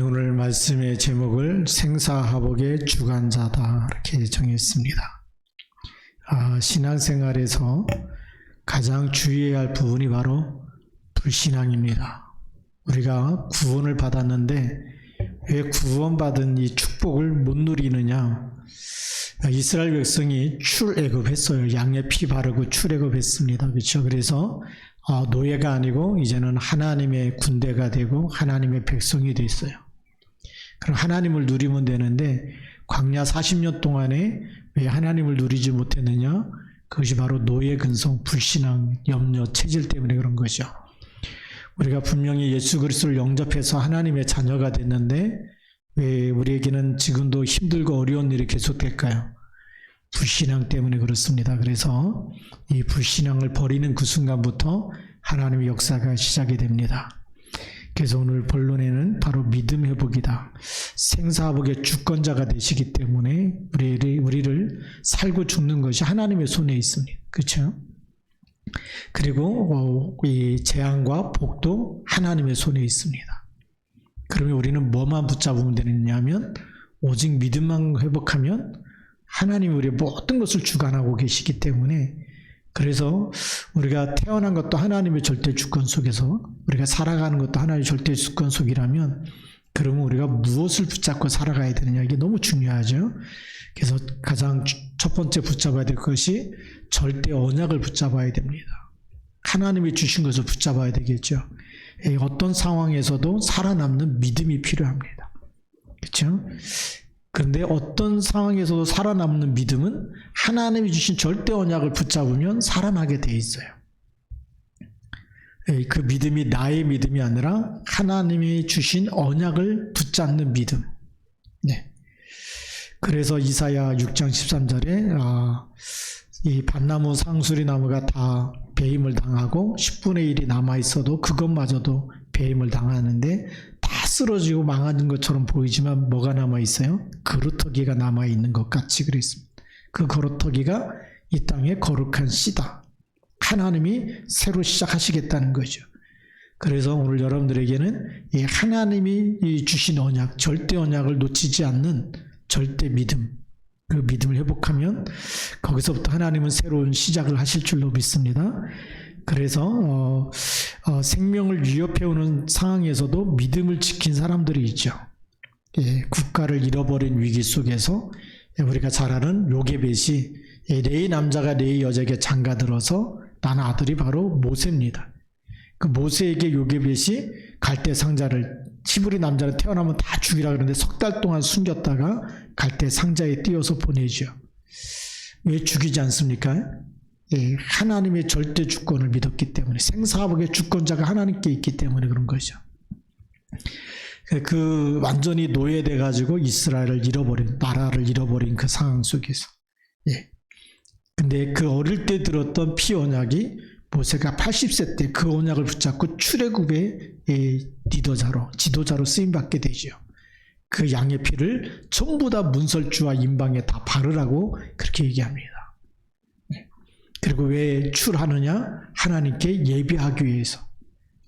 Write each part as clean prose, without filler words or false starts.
오늘 말씀의 제목을 생사화복의 주관자다 이렇게 정했습니다. 신앙생활에서 가장 주의해야 할 부분이 바로 불신앙입니다. 우리가 구원을 받았는데 왜 구원받은 이 축복을 못 누리느냐? 이스라엘 백성이 출애굽했어요. 양의 피 바르고 출애굽했습니다. 그렇죠? 그래서 노예가 아니고 이제는 하나님의 군대가 되고 하나님의 백성이 됐어요. 그럼 하나님을 누리면 되는데 광야 40년 동안에 왜 하나님을 누리지 못했느냐? 그것이 바로 노예 근성, 불신앙, 염려, 체질 때문에 그런 거죠. 우리가 분명히 예수 그리스도를 영접해서 하나님의 자녀가 됐는데 왜 우리에게는 지금도 힘들고 어려운 일이 계속될까요? 불신앙 때문에 그렇습니다. 그래서 이 불신앙을 버리는 그 순간부터 하나님의 역사가 시작이 됩니다. 그래서 오늘 본론에는 바로 믿음 회복이다. 생사화복의 주권자가 되시기 때문에 우리를 살고 죽는 것이 하나님의 손에 있습니다. 그렇죠? 그리고 이 재앙과 복도 하나님의 손에 있습니다. 그러면 우리는 뭐만 붙잡으면 되느냐면 오직 믿음만 회복하면 하나님이 우리의 모든 것을 주관하고 계시기 때문에 그래서 우리가 태어난 것도 하나님의 절대 주권 속에서 우리가 살아가는 것도 하나님의 절대 주권 속이라면 그러면 우리가 무엇을 붙잡고 살아가야 되느냐 이게 너무 중요하죠. 그래서 가장 첫 번째 붙잡아야 될 것이 절대 언약을 붙잡아야 됩니다. 하나님이 주신 것을 붙잡아야 되겠죠. 어떤 상황에서도 살아남는 믿음이 필요합니다. 그렇죠? 그런데 어떤 상황에서도 살아남는 믿음은 하나님이 주신 절대 언약을 붙잡으면 살아나게 돼 있어요. 그 믿음이 나의 믿음이 아니라 하나님이 주신 언약을 붙잡는 믿음. 네. 그래서 이사야 6장 13절에 이 밭나무 상수리 나무가 다 배임을 당하고 10분의 1이 남아있어도 그것마저도 배임을 당하는데 다 쓰러지고 망하는 것처럼 보이지만 뭐가 남아있어요? 거루터기가 남아있는 것 같이 그랬습니다. 그 거루터기가 이 땅의 거룩한 씨다. 하나님이 새로 시작하시겠다는 거죠. 그래서 오늘 여러분들에게는 이 하나님이 주신 언약, 절대 언약을 놓치지 않는 절대 믿음, 그 믿음을 회복하면 거기서부터 하나님은 새로운 시작을 하실 줄로 믿습니다. 그래서 생명을 위협해오는 상황에서도 믿음을 지킨 사람들이 있죠. 국가를 잃어버린 위기 속에서 우리가 잘 아는 요게벳이 네 남자가 네 여자에게 장가들어서 난 아들이 바로 모세입니다. 그 모세에게 요게벳이 갈대 상자를 히브리 남자는 태어나면 다 죽이라 그러는데 석 달 동안 숨겼다가 갈대 상자에 띄워서 보내죠. 왜 죽이지 않습니까? 하나님의 절대 주권을 믿었기 때문에 생사화복의 주권자가 하나님께 있기 때문에 그런 거죠. 그 완전히 노예돼 가지고 이스라엘을 잃어버린 나라를 잃어버린 그 상황 속에서 근데 그 어릴 때 들었던 피 언약이 모세가 80세 때 그 언약을 붙잡고 출애굽의 지도자로 쓰임받게 되죠. 그 양의 피를 전부 다 문설주와 임방에 다 바르라고 그렇게 얘기합니다. 그리고 왜 출하느냐? 하나님께 예비하기 위해서.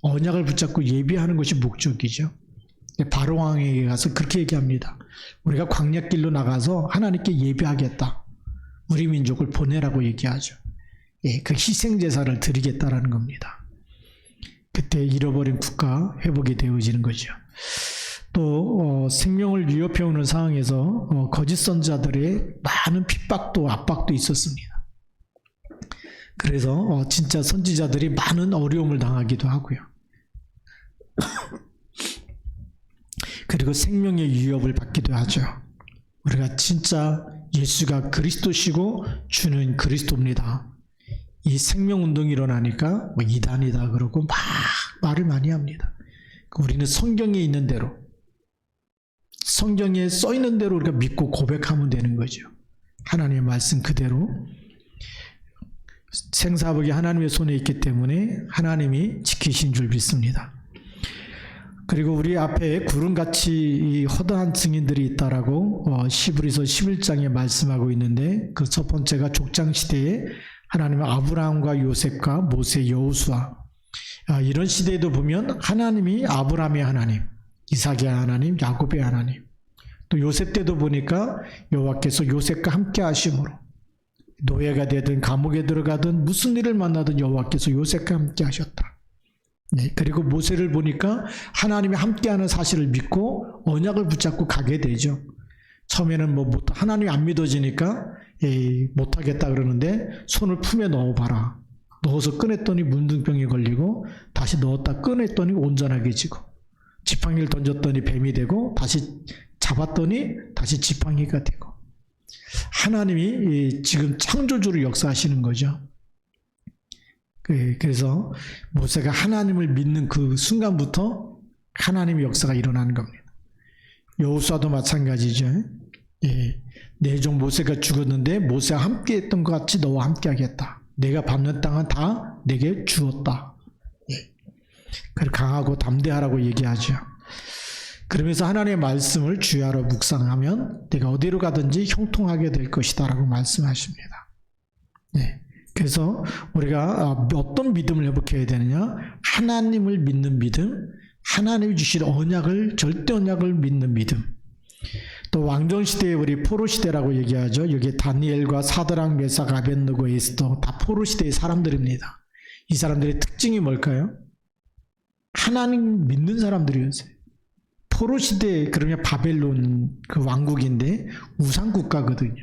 언약을 붙잡고 예비하는 것이 목적이죠. 바로왕에게 가서 그렇게 얘기합니다. 우리가 광야길로 나가서 하나님께 예비하겠다. 우리 민족을 보내라고 얘기하죠. 그 희생제사를 드리겠다라는 겁니다. 그때 잃어버린 국가 회복이 되어지는 거죠. 또 생명을 위협해오는 상황에서 거짓 선지자들의 많은 핍박도 압박도 있었습니다. 그래서 진짜 선지자들이 많은 어려움을 당하기도 하고요. 그리고 생명의 위협을 받기도 하죠. 우리가 진짜 예수가 그리스도시고 주는 그리스도입니다. 이 생명운동이 일어나니까 이단이다 그러고 막 말을 많이 합니다. 우리는 성경에 있는 대로 성경에 써 있는 대로 우리가 믿고 고백하면 되는 거죠. 하나님의 말씀 그대로 생사화복이 하나님의 손에 있기 때문에 하나님이 지키신 줄 믿습니다. 그리고 우리 앞에 구름같이 허다한 증인들이 있다라고 히브리서 11장에 말씀하고 있는데 그 첫 번째가 족장시대에 하나님은 아브라함과 요셉과 모세, 여호수아 이런 시대에도 보면 하나님이 아브라함의 하나님, 이삭의 하나님, 야곱의 하나님. 또 요셉 때도 보니까 여호와께서 요셉과 함께 하심으로 노예가 되든 감옥에 들어가든 무슨 일을 만나든 여호와께서 요셉과 함께 하셨다. 네, 그리고 모세를 보니까 하나님이 함께하는 사실을 믿고 언약을 붙잡고 가게 되죠. 처음에는 하나님이 안 믿어지니까 못하겠다 그러는데 손을 품에 넣어봐라. 넣어서 꺼냈더니 문둥병이 걸리고 다시 넣었다 꺼냈더니 온전하게 지고 지팡이를 던졌더니 뱀이 되고 다시 잡았더니 다시 지팡이가 되고 하나님이 지금 창조주로 역사하시는 거죠. 그래서 모세가 하나님을 믿는 그 순간부터 하나님의 역사가 일어나는 겁니다. 여호수아도 마찬가지죠. 내 종 모세가 죽었는데 모세와 함께 했던 것 같이 너와 함께 하겠다. 내가 밟는 땅은 다 내게 주었다. 그걸 강하고 담대하라고 얘기하죠. 그러면서 하나님의 말씀을 주야로 묵상하면 내가 어디로 가든지 형통하게 될 것이다 라고 말씀하십니다. 네. 그래서 우리가 어떤 믿음을 회복해야 되느냐? 하나님을 믿는 믿음, 하나님이 주신 언약을, 절대 언약을 믿는 믿음. 또 왕정시대에 우리 포로시대라고 얘기하죠. 여기에 다니엘과 사드락, 메삭, 아벳느고, 에스더 다 포로시대의 사람들입니다. 이 사람들의 특징이 뭘까요? 하나님 믿는 사람들이었어요. 포로시대, 그러면 바벨론 그 왕국인데 우상국가거든요.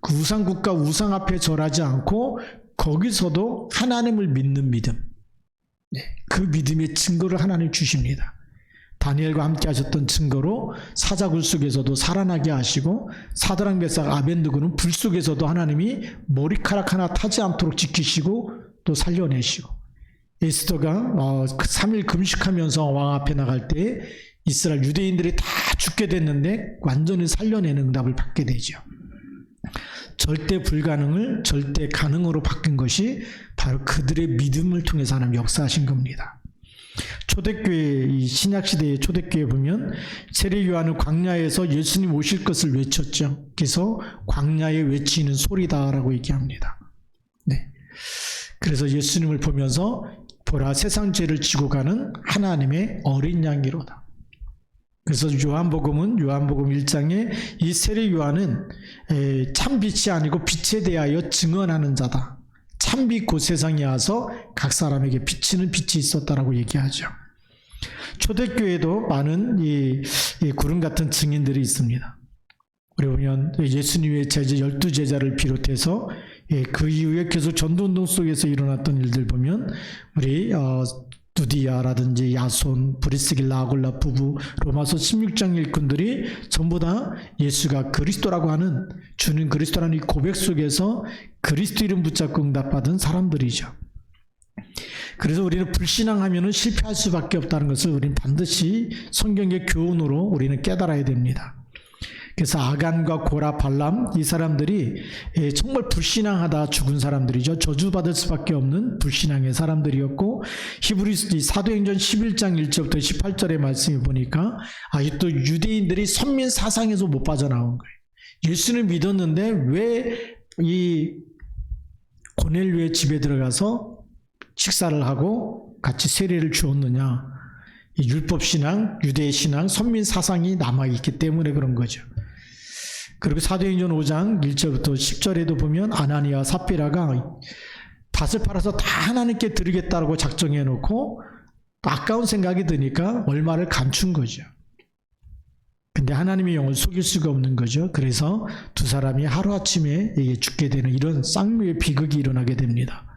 그 우상국가 우상 앞에 절하지 않고 거기서도 하나님을 믿는 믿음. 그 믿음의 증거를 하나님 주십니다. 다니엘과 함께 하셨던 증거로 사자굴 속에서도 살아나게 하시고 사드락, 메삭, 아벳느고는 불 속에서도 하나님이 머리카락 하나 타지 않도록 지키시고 또 살려내시고 에스더가 3일 금식하면서 왕 앞에 나갈 때 이스라엘 유대인들이 다 죽게 됐는데 완전히 살려내는 응답을 받게 되죠. 절대 불가능을 절대 가능으로 바뀐 것이 바로 그들의 믿음을 통해서 하나님 역사하신 겁니다. 초대교회, 이 신약시대의 초대교회 보면 세례 요한은 광야에서 예수님 오실 것을 외쳤죠. 그래서 광야에 외치는 소리다라고 얘기합니다. 네. 그래서 예수님을 보면서 보라 세상 죄를 지고 가는 하나님의 어린 양이로다. 그래서 요한복음 1장에 이 세례 요한은 참 빛이 아니고 빛에 대하여 증언하는 자다. 참빛 곧 세상에 와서 각 사람에게 비치는 빛이 있었다라고 얘기하죠. 초대교회도 많은 이 구름 같은 증인들이 있습니다. 우리 보면 예수님의 제자 12제자를 비롯해서 그 이후에 계속 전도운동 속에서 일어났던 일들 보면 우리 누디아라든지 야손, 브리스길라, 아굴라 부부, 로마서 16장 일꾼들이 전부 다 예수가 그리스도라고 하는 주는 그리스도라는 이 고백 속에서 그리스도 이름 붙잡고 응답받은 사람들이죠. 그래서 우리는 불신앙하면 실패할 수밖에 없다는 것을 우리는 반드시 성경의 교훈으로 우리는 깨달아야 됩니다. 그래서 아간과 고라, 발람 이 사람들이 정말 불신앙하다 죽은 사람들이죠. 저주받을 수밖에 없는 불신앙의 사람들이었고 히브리서 사도행전 11장 1절부터 18절의 말씀을 보니까 또 유대인들이 선민 사상에서 못 빠져나온 거예요. 예수를 믿었는데 왜 이 고넬료의 집에 들어가서 식사를 하고 같이 세례를 주었느냐. 율법신앙, 유대신앙, 선민 사상이 남아있기 때문에 그런 거죠. 그리고 사도행전 5장 1절부터 10절에도 보면 아나니아, 삽비라가 밭을 팔아서 다 하나님께 드리겠다고 작정해 놓고 아까운 생각이 드니까 얼마를 감춘 거죠. 근데 하나님의 영을 속일 수가 없는 거죠. 그래서 두 사람이 하루아침에 죽게 되는 이런 쌍묘의 비극이 일어나게 됩니다.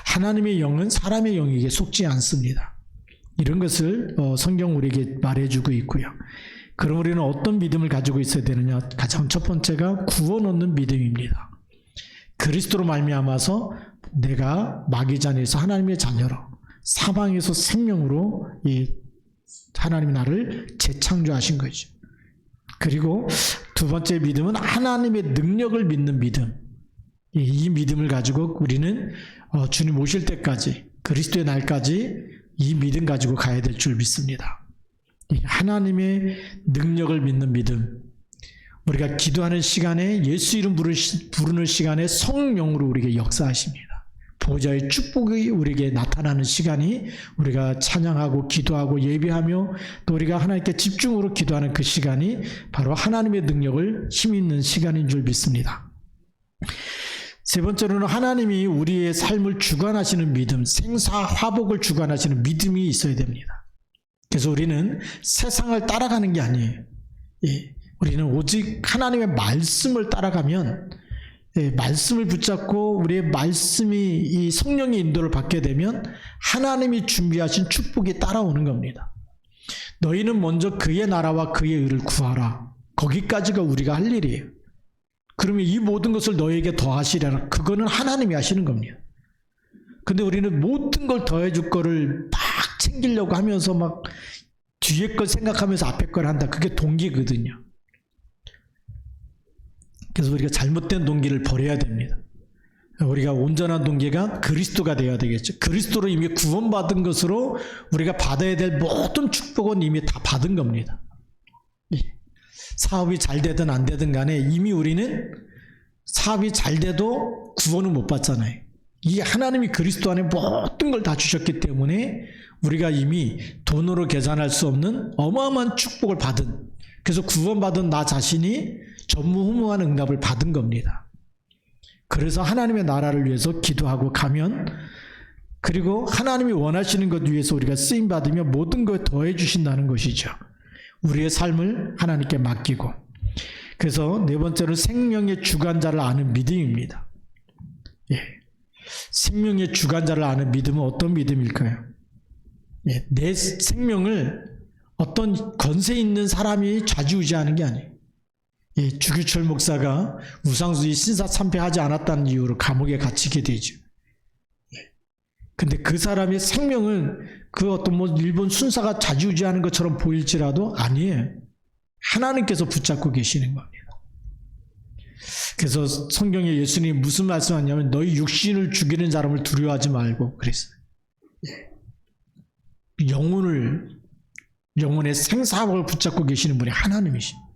하나님의 영은 사람의 영에게 속지 않습니다. 이런 것을 성경 우리에게 말해주고 있고요. 그럼 우리는 어떤 믿음을 가지고 있어야 되느냐? 가장 첫 번째가 구원 얻는 믿음입니다. 그리스도로 말미암아서 내가 마귀자녀에서 하나님의 자녀로, 사방에서 생명으로 하나님이 나를 재창조하신 거죠. 그리고 두 번째 믿음은 하나님의 능력을 믿는 믿음. 이 믿음을 가지고 우리는 주님 오실 때까지, 그리스도의 날까지 이 믿음 가지고 가야 될 줄 믿습니다. 하나님의 능력을 믿는 믿음. 우리가 기도하는 시간에 예수 이름 부르는 시간에 성령으로 우리에게 역사하십니다. 보좌의 축복이 우리에게 나타나는 시간이 우리가 찬양하고 기도하고 예배하며 또 우리가 하나님께 집중으로 기도하는 그 시간이 바로 하나님의 능력을 힘입는 시간인 줄 믿습니다. 세 번째로는 하나님이 우리의 삶을 주관하시는 믿음, 생사화복을 주관하시는 믿음이 있어야 됩니다. 그래서 우리는 세상을 따라가는 게 아니에요. 우리는 오직 하나님의 말씀을 따라가면, 말씀을 붙잡고 우리의 말씀이 이 성령의 인도를 받게 되면 하나님이 준비하신 축복이 따라오는 겁니다. 너희는 먼저 그의 나라와 그의 의를 구하라. 거기까지가 우리가 할 일이에요. 그러면 이 모든 것을 너에게 더하시려나. 그거는 하나님이 하시는 겁니다. 근데 우리는 모든 걸 더해 줄 거를 막 챙기려고 하면서 막 뒤에 걸 생각하면서 앞에 걸 한다. 그게 동기거든요. 그래서 우리가 잘못된 동기를 버려야 됩니다. 우리가 온전한 동기가 그리스도가 되어야 되겠죠. 그리스도로 이미 구원받은 것으로 우리가 받아야 될 모든 축복은 이미 다 받은 겁니다. 사업이 잘 되든 안 되든 간에 이미 우리는 사업이 잘 돼도 구원은 못 받잖아요. 이 하나님이 그리스도 안에 모든 걸 다 주셨기 때문에 우리가 이미 돈으로 계산할 수 없는 어마어마한 축복을 받은, 그래서 구원받은 나 자신이 전무후무한 응답을 받은 겁니다. 그래서 하나님의 나라를 위해서 기도하고 가면, 그리고 하나님이 원하시는 것 위해서 우리가 쓰임받으면 모든 걸 더해 주신다는 것이죠. 우리의 삶을 하나님께 맡기고. 그래서 네 번째는 생명의 주관자를 아는 믿음입니다. 생명의 주관자를 아는 믿음은 어떤 믿음일까요? 내 생명을 어떤 권세 있는 사람이 좌지우지하는 게 아니에요. 주규철 목사가 우상숭배 신사참배하지 않았다는 이유로 감옥에 갇히게 되죠. 근데 그 사람의 생명은 그 어떤 일본 순사가 좌지우지하는 것처럼 보일지라도 아니에요. 하나님께서 붙잡고 계시는 겁니다. 그래서 성경에 예수님이 무슨 말씀하냐면 너희 육신을 죽이는 사람을 두려워하지 말고 그랬어요. 영혼의 생사학을 붙잡고 계시는 분이 하나님이십니다.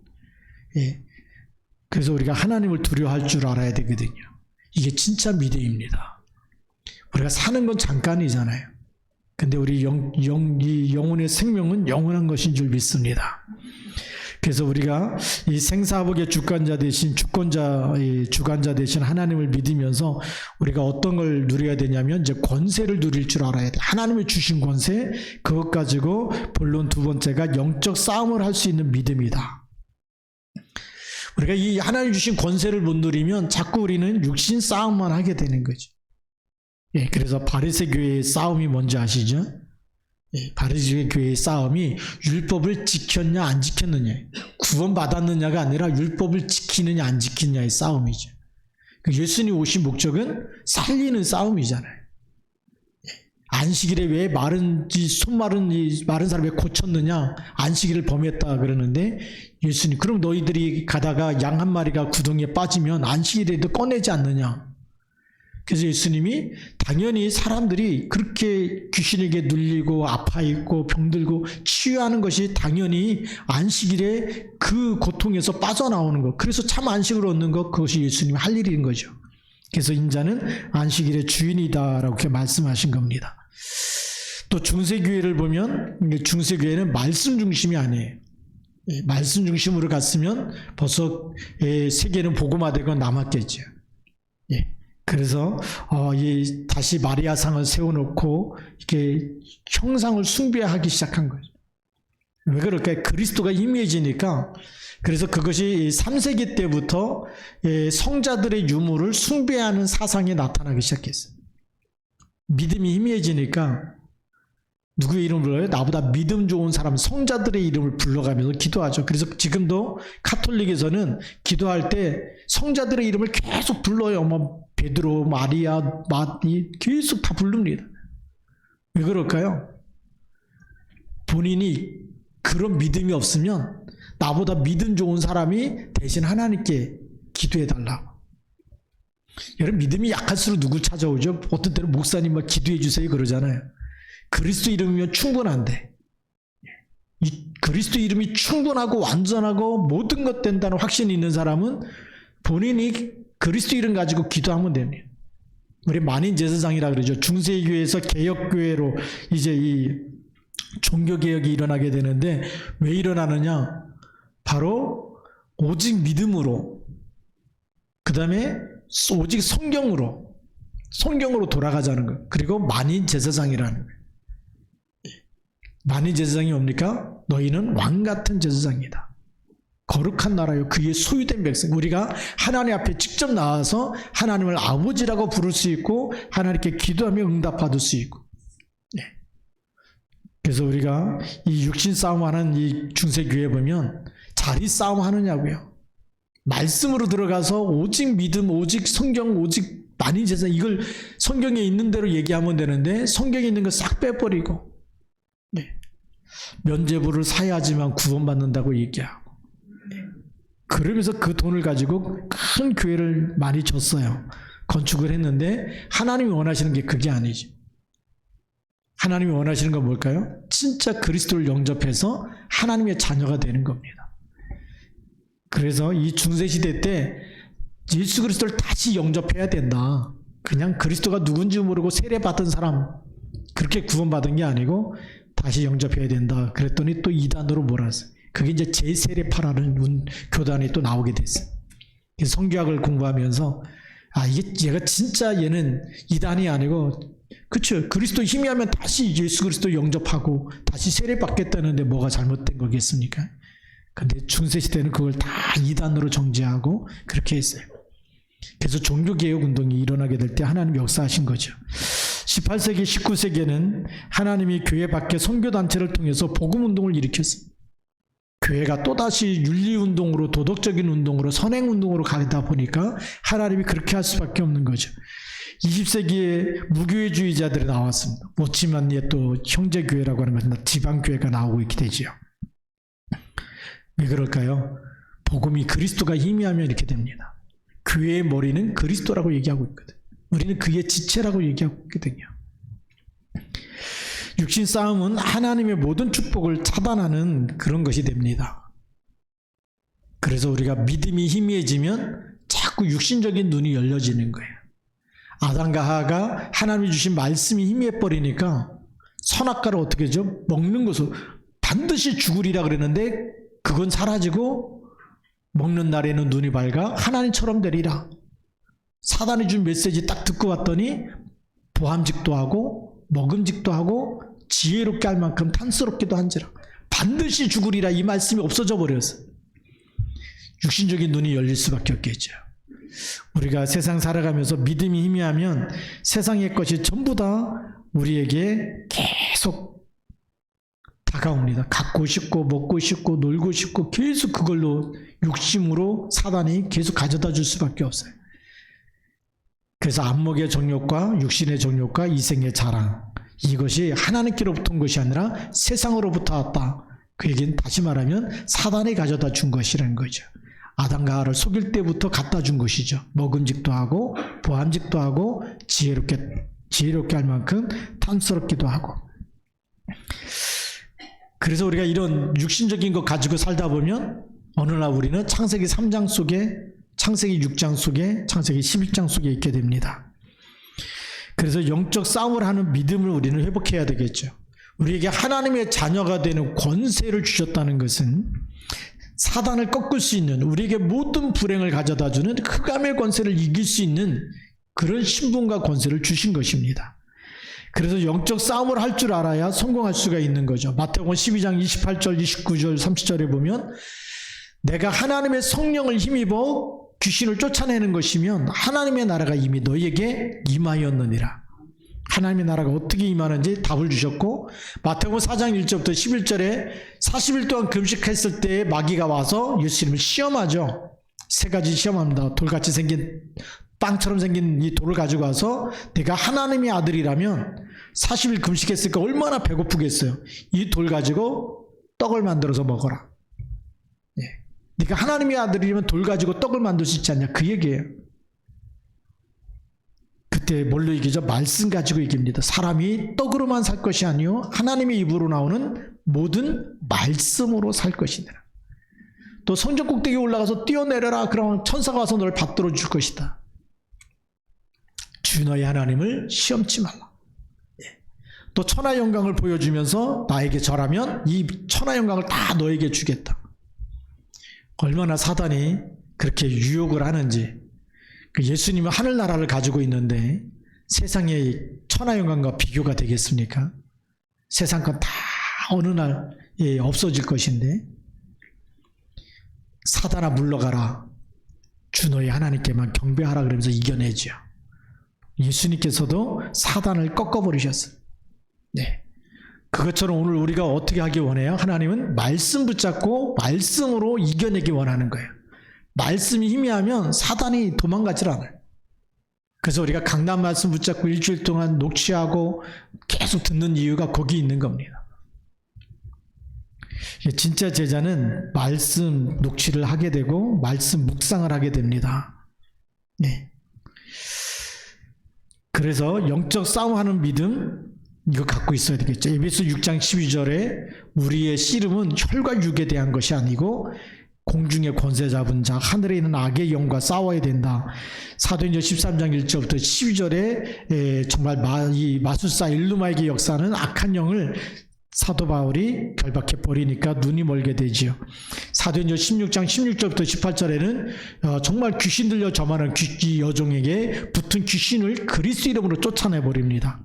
그래서 우리가 하나님을 두려워할 줄 알아야 되거든요. 이게 진짜 믿음입니다. 우리가 사는 건 잠깐이잖아요. 근데 우리 이 영혼의 생명은 영원한 것인 줄 믿습니다. 그래서 우리가 이 생사복의 주관자 대신 주관자 대신 하나님을 믿으면서 우리가 어떤 걸 누려야 되냐면 이제 권세를 누릴 줄 알아야 돼. 하나님이 주신 권세, 그것 가지고 본론 두 번째가 영적 싸움을 할 수 있는 믿음이다. 우리가 이 하나님 주신 권세를 못 누리면 자꾸 우리는 육신 싸움만 하게 되는 거죠. 그래서 바리새 교회의 싸움이 뭔지 아시죠? 바리새 교회의 싸움이 율법을 지켰냐 안 지켰느냐, 구원받았느냐가 아니라 율법을 지키느냐 안 지키느냐의 싸움이죠. 예수님 오신 목적은 살리는 싸움이잖아요. 안식일에 왜 마른 사람이 고쳤느냐, 안식일을 범했다 그러는데 예수님, 그럼 너희들이 가다가 양 한 마리가 구덩이에 빠지면 안식일에도 꺼내지 않느냐. 그래서 예수님이 당연히 사람들이 그렇게 귀신에게 눌리고 아파있고 병들고 치유하는 것이 당연히 안식일에 그 고통에서 빠져나오는 것, 그래서 참 안식을 얻는 것, 그것이 예수님이 할 일인 거죠. 그래서 인자는 안식일의 주인이다라고 이렇게 말씀하신 겁니다. 또 중세교회를 보면 중세교회는 말씀 중심이 아니에요. 말씀 중심으로 갔으면 벌써 세계는 복음화되고 남았겠죠. 그래서 다시 마리아상을 세워놓고 이렇게 형상을 숭배하기 시작한 거죠. 왜 그럴까요? 그리스도가 희미해지니까. 그래서 그것이 3세기 때부터 성자들의 유물을 숭배하는 사상이 나타나기 시작했어요. 믿음이 희미해지니까 누구의 이름을 불러요? 나보다 믿음 좋은 사람, 성자들의 이름을 불러가면서 기도하죠. 그래서 지금도 카톨릭에서는 기도할 때 성자들의 이름을 계속 불러요. 뭐 베드로, 마리아, 계속 다 부릅니다. 왜 그럴까요? 본인이 그런 믿음이 없으면 나보다 믿음 좋은 사람이 대신 하나님께 기도해달라고. 여러분, 믿음이 약할수록 누구 찾아오죠? 어떤 때는 목사님 막 기도해 주세요 그러잖아요. 그리스도 이름이면 충분한데, 이 그리스도 이름이 충분하고 완전하고 모든 것 된다는 확신이 있는 사람은 본인이 그리스도 이름 가지고 기도하면 됩니다. 우리 만인 제사장이라 그러죠. 중세교회에서 개혁교회로 이제 이 종교개혁이 일어나게 되는데 왜 일어나느냐? 바로 오직 믿음으로, 그 다음에 오직 성경으로 돌아가자는 거예요. 그리고 만인 제사장이라는 거예요. 만인 제사장이 뭡니까? 너희는 왕같은 제사장이다. 거룩한 나라요, 그의 소유된 백성. 우리가 하나님 앞에 직접 나와서 하나님을 아버지라고 부를 수 있고 하나님께 기도하며 응답받을 수 있고. 그래서 우리가 이 육신 싸움하는 이 중세교회 보면 자리 싸움 하느냐고요. 말씀으로 들어가서 오직 믿음, 오직 성경, 오직 만인 제사장, 이걸 성경에 있는 대로 얘기하면 되는데 성경에 있는 거 싹 빼버리고 면죄부를 사야지만 구원받는다고 얘기하고, 그러면서 그 돈을 가지고 큰 교회를 많이 줬어요. 건축을 했는데 하나님이 원하시는 게 그게 아니죠. 하나님이 원하시는 건 뭘까요? 진짜 그리스도를 영접해서 하나님의 자녀가 되는 겁니다. 그래서 이 중세시대 때 예수 그리스도를 다시 영접해야 된다. 그냥 그리스도가 누군지 모르고 세례받은 사람 그렇게 구원받은 게 아니고 다시 영접해야 된다. 그랬더니 또 이단으로 몰았어요. 그게 이제 제세례파라는 교단이 또 나오게 됐어요. 그래서 성경학을 공부하면서 이게 얘가 진짜 얘는 이단이 아니고, 그렇죠, 그리스도 힘이 하면 다시 예수 그리스도 영접하고 다시 세례받겠다는데 뭐가 잘못된 거겠습니까? 근데 중세시대는 그걸 다 이단으로 정죄하고 그렇게 했어요. 그래서 종교개혁 운동이 일어나게 될 때 하나님 역사하신 거죠. 18세기, 19세기에는 하나님이 교회 밖에 선교단체를 통해서 복음운동을 일으켰어요. 교회가 또다시 윤리운동으로, 도덕적인 운동으로, 선행운동으로 가다 보니까 하나님이 그렇게 할 수밖에 없는 거죠. 20세기에 무교회주의자들이 나왔습니다. 못지만 또 형제교회라고 하는 지방교회가 나오고 있게 되죠. 왜 그럴까요? 복음이 그리스도가 희미하면 이렇게 됩니다. 교회의 머리는 그리스도라고 얘기하고 있거든. 우리는 그의 지체라고 얘기하고 있거든요. 육신 싸움은 하나님의 모든 축복을 차단하는 그런 것이 됩니다. 그래서 우리가 믿음이 희미해지면 자꾸 육신적인 눈이 열려지는 거예요. 아담과 하와가 하나님이 주신 말씀이 희미해버리니까 선악과를 어떻게 하죠? 먹는 것을 반드시 죽으리라 그랬는데 그건 사라지고 먹는 날에는 눈이 밝아 하나님처럼 되리라. 사단이 준 메시지 딱 듣고 왔더니 보함직도 하고 먹음직도 하고 지혜롭게 할 만큼 탐스럽기도 한지라. 반드시 죽으리라 이 말씀이 없어져 버렸어요. 육신적인 눈이 열릴 수밖에 없겠죠. 우리가 세상 살아가면서 믿음이 희미하면 세상의 것이 전부 다 우리에게 계속 다가옵니다. 갖고 싶고 먹고 싶고 놀고 싶고 계속 그걸로 욕심으로 사단이 계속 가져다 줄 수밖에 없어요. 그래서 안목의 정욕과 육신의 정욕과 이생의 자랑, 이것이 하나님께로부터 온 것이 아니라 세상으로부터 왔다. 그 얘기는 다시 말하면 사단이 가져다 준 것이라는 거죠. 아담과 하와를 속일 때부터 갖다 준 것이죠. 먹음직도 하고 보암직도 하고 지혜롭게 할 만큼 탐스럽기도 하고. 그래서 우리가 이런 육신적인 거 가지고 살다 보면 어느 날 우리는 창세기 3장 속에, 창세기 6장 속에, 창세기 11장 속에 있게 됩니다. 그래서 영적 싸움을 하는 믿음을 우리는 회복해야 되겠죠. 우리에게 하나님의 자녀가 되는 권세를 주셨다는 것은 사단을 꺾을 수 있는, 우리에게 모든 불행을 가져다 주는 흑암의 권세를 이길 수 있는 그런 신분과 권세를 주신 것입니다. 그래서 영적 싸움을 할 줄 알아야 성공할 수가 있는 거죠. 마태복음 12장 28절, 29절, 30절에 보면 내가 하나님의 성령을 힘입어 귀신을 쫓아내는 것이면 하나님의 나라가 이미 너희에게 임하였느니라. 하나님의 나라가 어떻게 임하는지 답을 주셨고, 마태복음 4장 1절부터 11절에 40일 동안 금식했을 때 마귀가 와서 예수님을 시험하죠. 세 가지 시험합니다. 돌같이 생긴, 빵처럼 생긴 이 돌을 가지고 와서 내가 하나님의 아들이라면 40일 금식했으니까 얼마나 배고프겠어요. 이 돌 가지고 떡을 만들어서 먹어라. 네가 하나님의 아들이면 돌 가지고 떡을 만들 수 있지 않냐, 그 얘기예요. 그때 뭘로 이기죠? 말씀 가지고 이깁니다. 사람이 떡으로만 살 것이 아니요 하나님의 입으로 나오는 모든 말씀으로 살 것이니라. 또 성전 꼭대기에 올라가서 뛰어내려라, 그러면 천사가 와서 너를 받들어 줄 것이다. 주 너희 하나님을 시험치 말라. 또 천하 영광을 보여주면서 나에게 절하면 이 천하 영광을 다 너에게 주겠다. 얼마나 사단이 그렇게 유혹을 하는지. 예수님은 하늘나라를 가지고 있는데 세상의 천하 영광과 비교가 되겠습니까? 세상 건 다 어느 날 없어질 것인데, 사단아 물러가라, 주 너희 하나님께만 경배하라 그러면서 이겨내죠. 예수님께서도 사단을 꺾어버리셨어요. 네. 그것처럼 오늘 우리가 어떻게 하기 원해요? 하나님은 말씀 붙잡고 말씀으로 이겨내기 원하는 거예요. 말씀이 희미하면 사단이 도망가질 않아요. 그래서 우리가 강단 말씀 붙잡고 일주일 동안 녹취하고 계속 듣는 이유가 거기 있는 겁니다. 진짜 제자는 말씀 녹취를 하게 되고 말씀 묵상을 하게 됩니다. 네. 그래서 영적 싸움하는 믿음, 이거 갖고 있어야 되겠죠. 에베소 6장 12절에 우리의 씨름은 혈과 육에 대한 것이 아니고 공중의 권세 잡은 자, 하늘에 있는 악의 영과 싸워야 된다. 사도행전 13장 1절부터 12절에 정말 이 마술사 일루마에게 역사하는 악한 영을 사도 바울이 결박해 버리니까 눈이 멀게 되지요. 사도행전 16장 16절부터 18절에는 정말 귀신 들려 점하는 이 여종에게 붙은 귀신을 그리스도 이름으로 쫓아내 버립니다.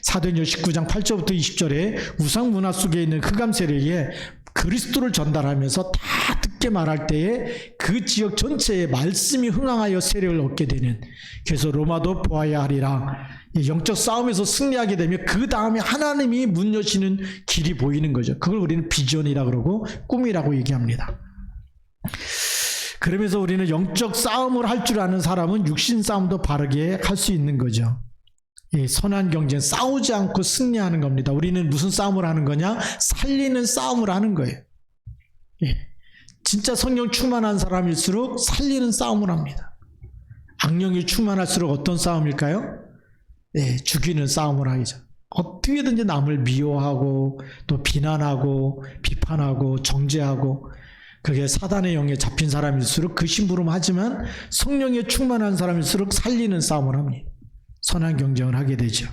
사도행전 19장 8절부터 20절에 우상 문화 속에 있는 흑암 세력에 그리스도를 전달하면서 다 듣게 말할 때에 그 지역 전체에 말씀이 흥황하여 세력을 얻게 되는, 그래서 로마도 보아야 하리라. 영적 싸움에서 승리하게 되면 그 다음에 하나님이 문 여시는 길이 보이는 거죠. 그걸 우리는 비전이라고 그러고 꿈이라고 얘기합니다. 그러면서 우리는 영적 싸움을 할 줄 아는 사람은 육신 싸움도 바르게 할 수 있는 거죠. 선한 경쟁, 싸우지 않고 승리하는 겁니다. 우리는 무슨 싸움을 하는 거냐? 살리는 싸움을 하는 거예요. 진짜 성령 충만한 사람일수록 살리는 싸움을 합니다. 악령이 충만할수록 어떤 싸움일까요? 죽이는 싸움을 하죠. 어떻게든지 남을 미워하고 또 비난하고 비판하고 정죄하고, 그게 사단의 영에 잡힌 사람일수록 그 심부름 하지만 성령에 충만한 사람일수록 살리는 싸움을 합니다. 선한 경쟁을 하게 되죠.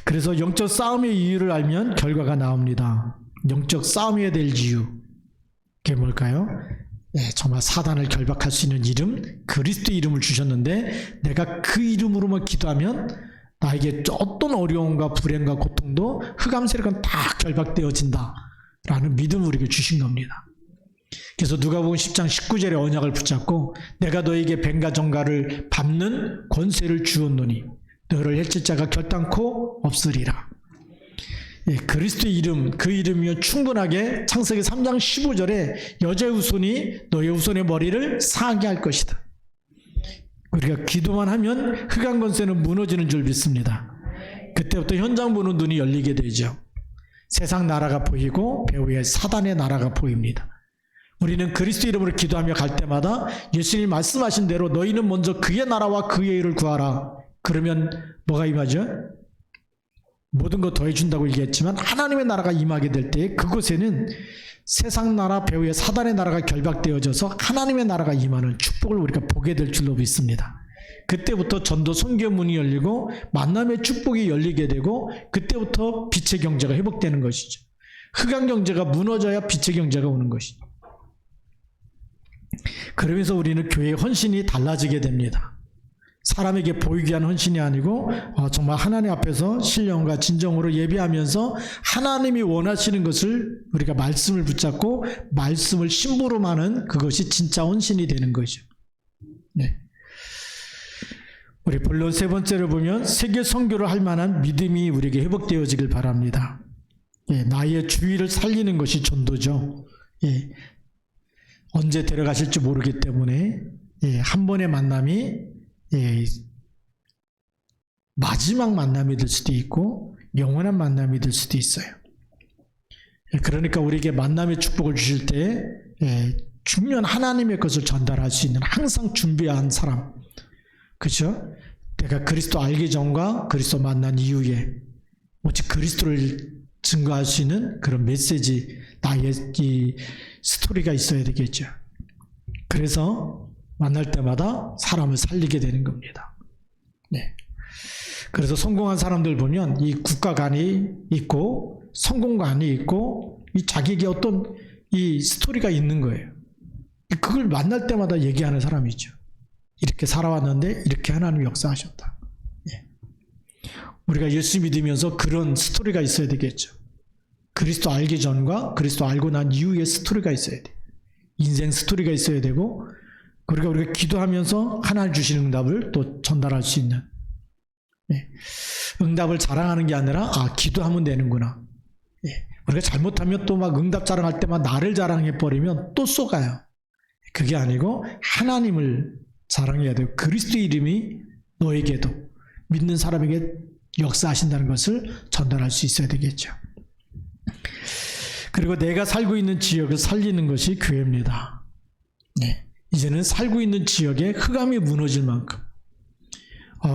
그래서 영적 싸움의 이유를 알면 결과가 나옵니다. 영적 싸움해야 될 이유, 그게 뭘까요? 정말 사단을 결박할 수 있는 이름, 그리스도 이름을 주셨는데 내가 그 이름으로만 기도하면 나에게 어떤 어려움과 불행과 고통도 흑암 세력은 다 결박되어진다 라는 믿음을 우리에게 주신 겁니다. 그래서 누가복음 10장 19절의 언약을 붙잡고 내가 너에게 뱀과 정갈을 밟는 권세를 주었노니 너를 해칠 자가 결단코 없으리라. 그리스도의 이름, 그 이름이요 충분하게 창세기 3장 15절에 여자의 후손이 너의 후손의 머리를 상하게 할 것이다. 우리가 기도만 하면 흑암 권세는 무너지는 줄 믿습니다. 그때부터 현장 보는 눈이 열리게 되죠. 세상 나라가 보이고 배후에 사단의 나라가 보입니다. 우리는 그리스도 이름으로 기도하며 갈 때마다 예수님이 말씀하신 대로 너희는 먼저 그의 나라와 그의 일을 구하라. 그러면 뭐가 임하죠? 모든 것 더해준다고 얘기했지만 하나님의 나라가 임하게 될 때 그곳에는 세상 나라 배후에 사단의 나라가 결박되어져서 하나님의 나라가 임하는 축복을 우리가 보게 될 줄로 믿습니다. 그때부터 전도 선교 문이 열리고 만남의 축복이 열리게 되고 그때부터 빛의 경제가 회복되는 것이죠. 흑암 경제가 무너져야 빛의 경제가 오는 것이죠. 그러면서 우리는 교회의 헌신이 달라지게 됩니다. 사람에게 보이게 한 헌신이 아니고 정말 하나님 앞에서 신령과 진정으로 예배하면서 하나님이 원하시는 것을 우리가 말씀을 붙잡고 말씀을 심부름하는 그것이 진짜 헌신이 되는 거죠. 네. 우리 본론 세 번째를 보면 세계 선교를 할 만한 믿음이 우리에게 회복되어지길 바랍니다. 나의 주의를 살리는 것이 전도죠. 언제 데려가실지 모르기 때문에 한 번의 만남이 마지막 만남이 될 수도 있고 영원한 만남이 될 수도 있어요. 그러니까 우리에게 만남의 축복을 주실 때 중요한 하나님의 것을 전달할 수 있는 항상 준비한 사람, 그렇죠? 내가 그리스도 알기 전과 그리스도 만난 이후에 오직 그리스도를 증거할 수 있는 그런 메시지, 나의 이 스토리가 있어야 되겠죠. 그래서 만날 때마다 사람을 살리게 되는 겁니다. 네. 그래서 성공한 사람들 보면 이 국가관이 있고 성공관이 있고 이 자기에게 어떤 이 스토리가 있는 거예요. 그걸 만날 때마다 얘기하는 사람이죠. 이렇게 살아왔는데 이렇게 하나님이 역사하셨다. 예. 우리가 예수 믿으면서 그런 스토리가 있어야 되겠죠. 그리스도 알기 전과 그리스도 알고 난 이후의 스토리가 있어야 돼. 인생 스토리가 있어야 되고, 그러니까 우리가 기도하면서 하나님 주시는 응답을 또 전달할 수 있는, 예. 응답을 자랑하는 게 아니라 기도하면 되는구나. 예. 우리가 잘못하면 또 막 응답 자랑할 때만 나를 자랑해버리면 또 쏘가요. 그게 아니고 하나님을 자랑해야 돼요. 그리스도 이름이 너에게도, 믿는 사람에게 역사하신다는 것을 전달할 수 있어야 되겠죠. 그리고 내가 살고 있는 지역을 살리는 것이 교회입니다. 네. 이제는 살고 있는 지역에 흑암이 무너질 만큼,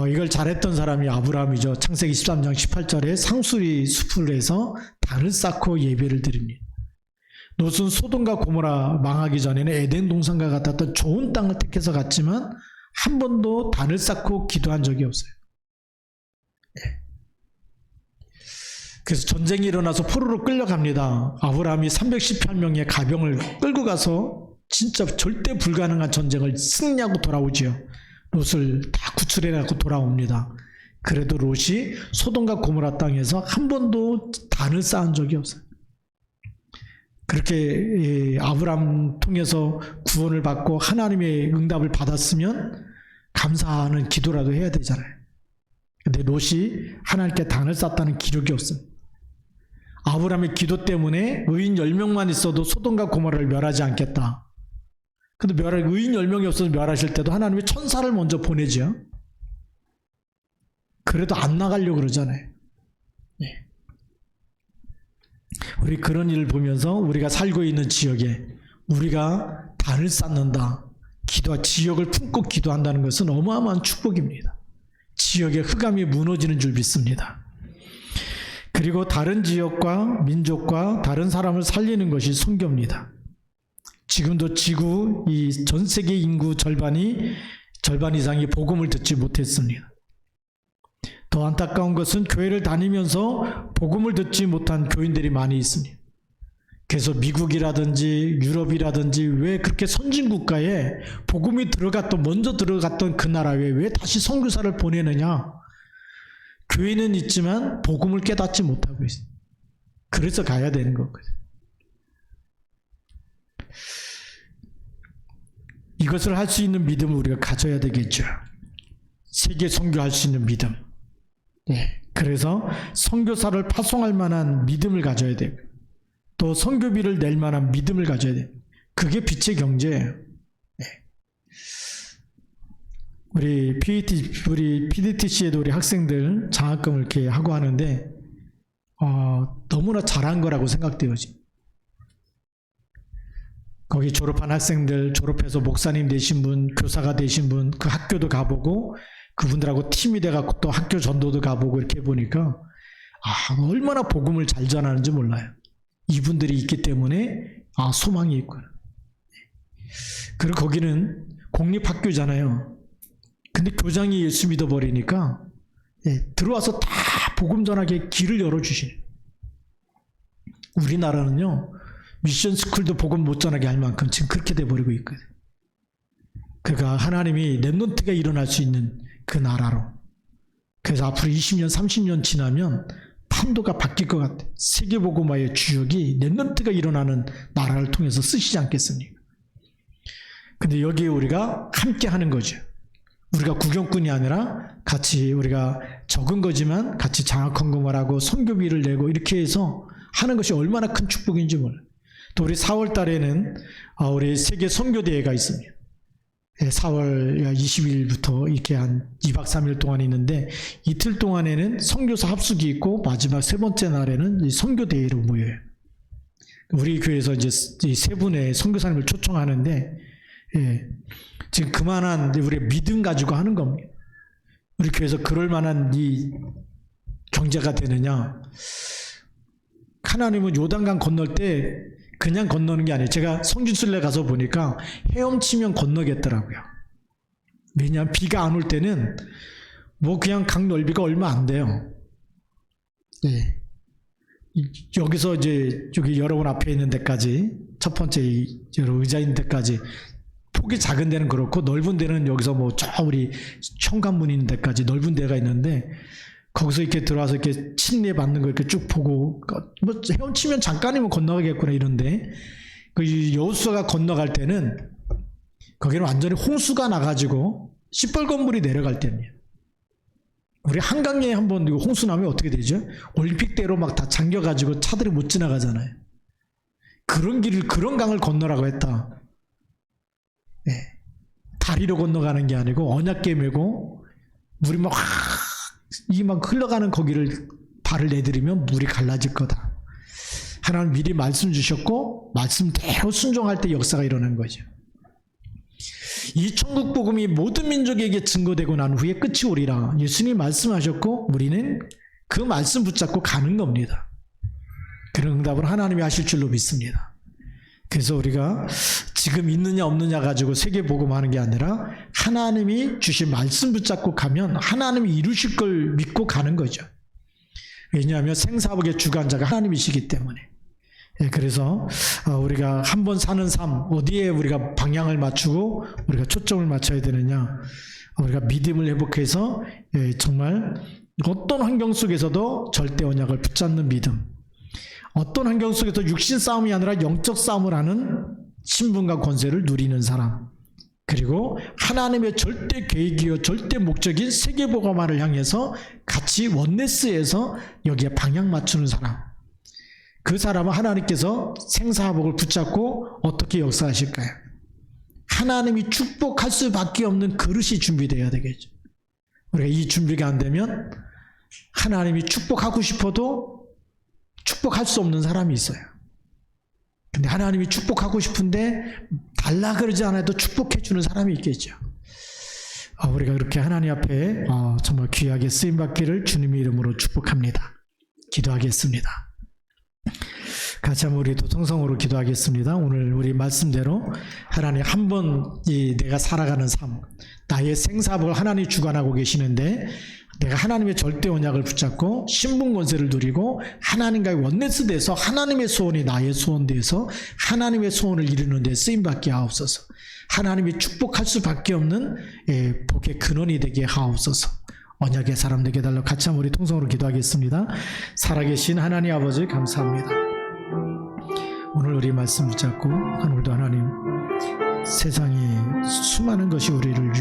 이걸 잘했던 사람이 아브라함이죠. 창세기 13장 18절에 상수리 숲을에서 단을 쌓고 예배를 드립니다. 롯은 소돔과 고모라 망하기 전에는 에덴 동산과 같았던 좋은 땅을 택해서 갔지만 한 번도 단을 쌓고 기도한 적이 없어요. 네. 그래서 전쟁이 일어나서 포로로 끌려갑니다. 아브라함이 318명의 가병을 끌고 가서 진짜 절대 불가능한 전쟁을 승리하고 돌아오지요. 롯을 다 구출해갖고 돌아옵니다. 그래도 롯이 소돔과 고모라 땅에서 한 번도 단을 쌓은 적이 없어요. 그렇게 아브라함 통해서 구원을 받고 하나님의 응답을 받았으면 감사하는 기도라도 해야 되잖아요. 근데 롯이 하나님께 단을 쌓았다는 기록이 없어요. 아브라함의 기도 때문에 의인 10명만 있어도 소돔과 고모라를 멸하지 않겠다. 근데 의인 10명이 없어서 멸하실 때도 하나님이 천사를 먼저 보내죠. 그래도 안 나가려고 그러잖아요. 네. 우리 그런 일을 보면서 우리가 살고 있는 지역에 우리가 단을 쌓는다. 지역을 품고 기도한다는 것은 어마어마한 축복입니다. 지역의 흑암이 무너지는 줄 믿습니다. 그리고 다른 지역과 민족과 다른 사람을 살리는 것이 선교입니다. 지금도 지구 이 전 세계 인구 절반 이상이 복음을 듣지 못했습니다. 더 안타까운 것은 교회를 다니면서 복음을 듣지 못한 교인들이 많이 있습니다. 그래서 미국이라든지 유럽이라든지 왜 그렇게 선진국가에 복음이 먼저 들어갔던 그 나라에 왜 다시 선교사를 보내느냐? 교회는 있지만 복음을 깨닫지 못하고 있어요. 그래서 가야 되는 거거든요. 이것을 할 수 있는 믿음을 우리가 가져야 되겠죠. 세계 선교할 수 있는 믿음. 네. 그래서 선교사를 파송할 만한 믿음을 가져야 되고, 또 선교비를 낼 만한 믿음을 가져야 돼요. 그게 빛의 경제예요. 네. 우리 PDTC에도 우리 학생들 장학금을 이렇게 하고 하는데, 너무나 잘한 거라고 생각돼요, 지금. 거기 졸업한 학생들, 졸업해서 목사님 되신 분, 교사가 되신 분, 그 학교도 가보고, 그분들하고 팀이 돼갖고 또 학교 전도도 가보고 이렇게 보니까, 얼마나 복음을 잘 전하는지 몰라요. 이분들이 있기 때문에, 소망이 있구나. 그리고 거기는 공립학교잖아요. 근데 교장이 예수 믿어버리니까, 들어와서 다 복음 전하게 길을 열어주시네. 우리나라는요, 미션 스쿨도 복음 못 전하게 할 만큼 지금 그렇게 돼버리고 있거든. 그러니까 하나님이 렘넌트가 일어날 수 있는 그 나라로. 그래서 앞으로 20년, 30년 지나면 판도가 바뀔 것 같아. 세계복음화의 주역이 렘넌트가 일어나는 나라를 통해서 쓰시지 않겠습니까? 근데 여기에 우리가 함께 하는 거죠. 우리가 구경꾼이 아니라 같이 우리가 적은 거지만 같이 장학헌금을 하고 선교비를 내고 이렇게 해서 하는 것이 얼마나 큰 축복인지 몰라요. 또 우리 4월 달에는 우리 세계 선교대회가 있습니다. 4월 20일부터 이렇게 한 2박 3일 동안 있는데, 이틀 동안에는 선교사 합숙이 있고 마지막 세 번째 날에는 선교대회로 모여요. 우리 교회에서 이제 세 분의 선교사님을 초청하는데, 지금 그만한 우리의 믿음 가지고 하는 겁니다. 우리 교회에서 그럴 만한 이 경제가 되느냐? 하나님은 요단강 건널 때 그냥 건너는 게 아니에요. 제가 성지순례 가서 보니까 헤엄치면 건너겠더라고요. 왜냐하면 비가 안 올 때는 뭐 그냥 강 넓이가 얼마 안 돼요. 네. 여기서 이제 여기 여러분 앞에 있는 데까지 첫 번째 의자 있는 데까지 폭이 작은 데는 그렇고 넓은 데는 여기서 뭐 저 우리 현관문 있는 데까지 넓은 데가 있는데 거기서 이렇게 들어와서 이렇게 침례 받는 거 이렇게 쭉 보고 뭐 헤엄치면 잠깐이면 건너가겠구나 이런데 그 여호수아가 건너갈 때는 거기는 완전히 홍수가 나가지고 시뻘건 물이 내려갈 때입니다. 우리 한강에 한번 홍수 나면 어떻게 되죠? 올림픽대로 막 다 잠겨가지고 차들이 못 지나가잖아요. 그런 길을, 그런 강을 건너라고 했다. 네. 다리로 건너가는 게 아니고 언약궤 메고 물이 막 이게 막 흘러가는 거기를 발을 내디디면 물이 갈라질 거다. 하나님 미리 말씀 주셨고 말씀대로 순종할 때 역사가 일어난 거죠. 이 천국 복음이 모든 민족에게 증거되고 난 후에 끝이 오리라. 예수님이 말씀하셨고 우리는 그 말씀 붙잡고 가는 겁니다. 그런 응답을 하나님이 하실 줄로 믿습니다. 그래서 우리가 지금 있느냐 없느냐 가지고 세계 복음하는 게 아니라 하나님이 주신 말씀 붙잡고 가면 하나님이 이루실 걸 믿고 가는 거죠. 왜냐하면 생사복의 주관자가 하나님이시기 때문에. 그래서 우리가 한번 사는 삶 어디에 우리가 방향을 맞추고 우리가 초점을 맞춰야 되느냐, 우리가 믿음을 회복해서 정말 어떤 환경 속에서도 절대 언약을 붙잡는 믿음, 어떤 환경 속에서 육신 싸움이 아니라 영적 싸움을 하는 신분과 권세를 누리는 사람, 그리고 하나님의 절대 계획이요 절대 목적인 세계복음화를 향해서 같이 원네스에서 여기에 방향 맞추는 사람, 그 사람은 하나님께서 생사복을 붙잡고 어떻게 역사하실까요? 하나님이 축복할 수밖에 없는 그릇이 준비되어야 되겠죠. 우리가 이 준비가 안 되면 하나님이 축복하고 싶어도 축복할 수 없는 사람이 있어요. 근데 하나님이 축복하고 싶은데 달라 그러지 않아도 축복해 주는 사람이 있겠죠. 우리가 그렇게 하나님 앞에 정말 귀하게 쓰임받기를 주님의 이름으로 축복합니다. 기도하겠습니다. 같이 한번 우리 도통성으로 기도하겠습니다. 오늘 우리 말씀대로 하나님 한번 내가 살아가는 삶, 나의 생사복을 하나님이 주관하고 계시는데 내가 하나님의 절대 언약을 붙잡고 신분 권세를 누리고 하나님과의 원네스 돼서 하나님의 소원이 나의 소원 돼서 하나님의 소원을 이루는 데 쓰임받게 하옵소서. 하나님이 축복할 수밖에 없는 복의 근원이 되게 하옵소서. 언약의 사람 되게 달라고 같이 한번 우리 통성으로 기도하겠습니다. 살아계신 하나님 아버지 감사합니다. 오늘 우리 말씀 붙잡고 오늘도 하나님 세상에 수많은 것이 우리를